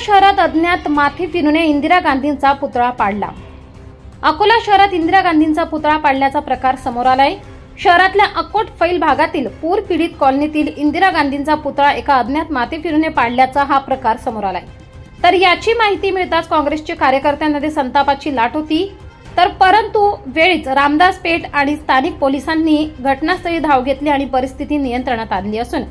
शहरात अज्ञात माथे फिरूने इंदिरा गांधींचा पुतळा पाडला। अकोला शहरात इंदिरा गांधींचा पुतळा पाडल्याचा प्रकार समोर आलाय। शहरातल्या अकोट फैल भागातील पूर पीडित कॉलनीतील इंदिरा गांधींचा पुतळा एका अज्ञात माथे फिरूने पाडल्याचा हा प्रकार समोर आलाय। तर याची माहिती मिळताच काँग्रेसच्या कार्यकर्त्यांमध्ये संतापाची लाट होती। तर परंतु वेळीच रामदास पेठ आणि स्थानिक पोलिसांनी घटनास्थळी धाव घेतली आणि परिस्थिती नियंत्रणात आणली असून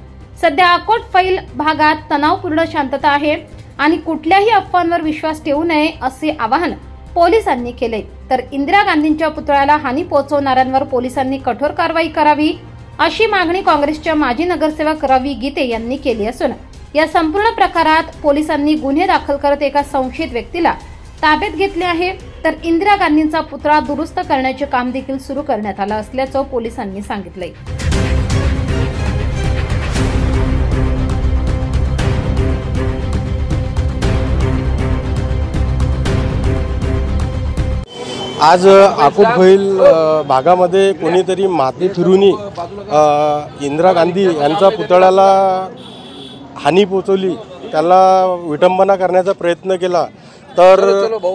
सध्या अकोट फैल भागात तणावपूर्ण शांतता आहे आणि कुठल्याही अफवांवर विश्वास ठेवू नये असे आवाहन पोलिसांनी केले। तर इंदिरा गांधींच्या पुतळ्याला हानी पोहोचवणाऱ्यांवर पोलिसांनी कठोर कारवाई करावी अशी मागणी काँग्रेसच्या माजी नगरसेवक रवी गीते यांनी केली असून या संपूर्ण प्रकारात पोलिसांनी गुन्हे दाखल करत एका संशयित व्यक्तीला ताब्यात घेतले आहे। तर इंदिरा गांधींचा पुतळा दुरुस्त करण्याचे काम देखील सुरू करण्यात आलं असल्याचं पोलिसांनी सांगितलंय। आज अकोट फैल भागामध्ये कोणीतरी माथे फिरूनी इंदिरा गांधी यांच्या पुतळ्याला हानी पोहोचवली, त्याला विटंबना करण्याचा प्रयत्न केला। तर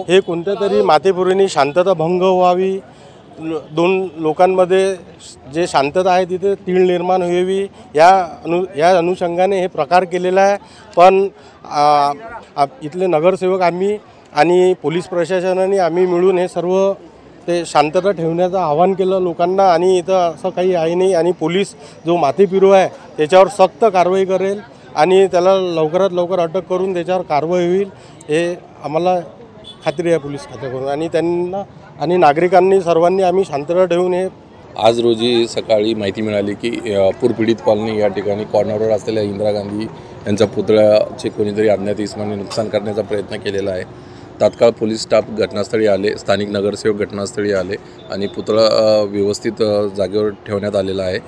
हे कोणत्या तरी माथे फिरूनी शांतता भंग व्हावी, दोन लोकांमध्ये जे शांतता आहे तिथे तीळ निर्माण व्हावी या अनुषंगाने हे प्रकार केलेला आहे। पण इथले नगरसेवक आम्ही आणि पोलीस प्रशासनाने आम्ही मिळून हे सर्व ते शांतता ठेवण्याचं आवाहन केलं लोकांना आणि इथं असं काही आहे नाही आणि पोलीस जो माथे फिरू आहे त्याच्यावर सक्त कारवाई करेल आणि त्याला लवकरात लवकर अटक करून त्याच्यावर कारवाई होईल हे आम्हाला खात्री आहे पोलीस खात्याकडून। आणि त्यांना आणि नागरिकांनी सर्वांनी आम्ही शांतता ठेवून हे आज रोजी सकाळी माहिती मिळाली की पूरपीडित कॉलनी या ठिकाणी कॉर्नरवर असलेल्या इंदिरा गांधी यांच्या पुतळ्याचे कोणीतरी अज्ञात इसमाने नुकसान करण्याचा प्रयत्न केलेला आहे। तात्काळ पोलीस स्टाफ घटनास्थळी आले, स्थानिक नगरसेवक घटनास्थळी आले आणि पुतळा व्यवस्थित जागेवर ठेवण्यात आलेला आहे।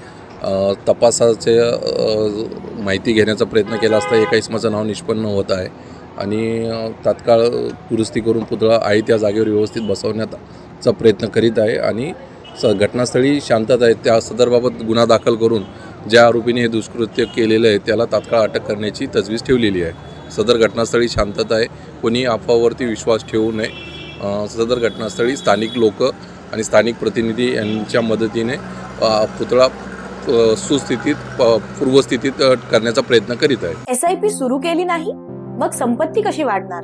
तपासाचे माहिती घेण्याचा प्रयत्न केला असता एका इसमाचं नाव निष्पन्न होत आहे आणि तात्काळ दुरुस्ती करून पुतळा आहे त्या जागेवर व्यवस्थित बसवण्याचा प्रयत्न करीत आहे आणि घटनास्थळी शांतता आहे त्या संदर्भात गुन्हा दाखल करून ज्या आरोपीने हे दुष्कृत्य केलेलं आहे त्याला तात्काळ अटक करण्याची तजवीज ठेवलेली आहे। सदर घटनास्थळी शांतता आहे, कोणी अफवावरती विश्वास ठेवू नये। सदर घटनास्थळी स्थानिक लोक आणि स्थानिक प्रतिनिधी यांच्या मदतीने पुतळा सुस्थितीत पूर्वस्थितीत करण्याचा प्रयत्न करीत आहे। SIP सुरू केली नाही मग संपत्ती कशी वाढणार?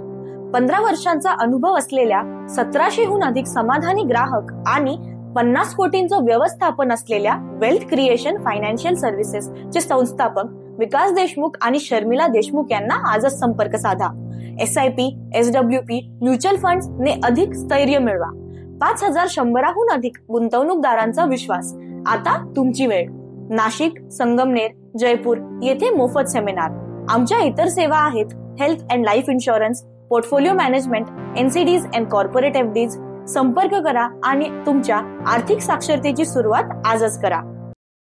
15 वर्षांचा अनुभव असलेल्या 1700हून अधिक समाधानी ग्राहक आणि 50 कोटींचं व्यवस्थापन असलेल्या वेल्थ क्रिएशन फायनान्शियल सर्व्हिसेस चे संस्थापक विकास देशमुख आणि शर्मिला देशमुख यांना आजच संपर्क साधा। SIP, SWP, म्युच्युअल फंड्स ने अधिक स्थैर्य मिळवा। 5100हून अधिक गुंतवणूकदारांचा विश्वास। आता तुमची वेळ। नाशिक, संगमनेर, जयपूर येथे मोफत सेमिनार। आमच्या इतर सेवा आहेत health and life insurance, portfolio management, NCDs and corporate FDs। संपर्क करा आणि तुमच्या आर्थिक साक्षरतेची सुरुवात आजच करा।